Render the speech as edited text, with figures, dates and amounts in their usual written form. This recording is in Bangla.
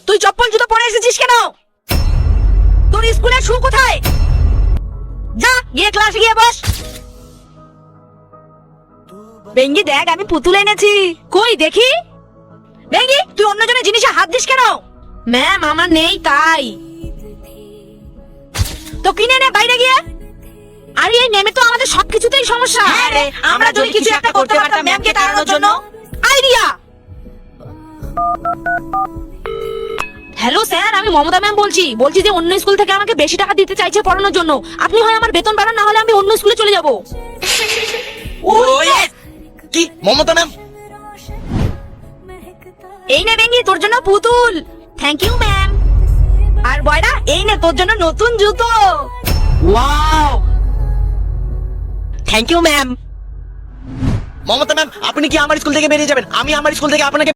তুই চপ্পল জুতো পরে এসেছিস কেন? তোর স্কুলের শু কোথায়? যা গিয়ে ক্লাসে গিয়ে বস। বেঙ্গি দেখ, আমি পুতুল এনেছি। কই দেখি। বেঙ্গি, তুই অন্যজনের জিনিসে হাত দিস কেন? ম্যাম, আমার নেই তাই। তো কিনে নে বাইরে গিয়ে। আরে এই নেমে তো আমাদের সবকিছুতেই সমস্যা। হ্যাঁ রে, আমরা যদি কিছু একটা করতে পারতাম ম্যামকে তাড়ানোর জন্য। আইডিয়া। হ্যালো স্যার, আমি মমতা ম্যাম বলছি যে অন্য স্কুল থেকে আমাকে বেশি টাকা দিতে চাইছে পড়ানোর জন্য। আপনি হয় আমার বেতন বাড়ান, না হলে আমি অন্য স্কুলে চলে যাব। কি মমতা ম্যাম? এই নে বেঙ্গি, তোর জন্য পুতুল। Thank you ma'am. আর বয়রা, এই নে তোর জন্য নতুন জুতো। Wow, thank you ma'am. Mamata ma'am, আপনি কি আমার স্কুল থেকে বেরিয়ে যাবেন? আমি আমার স্কুল থেকে আপনাকে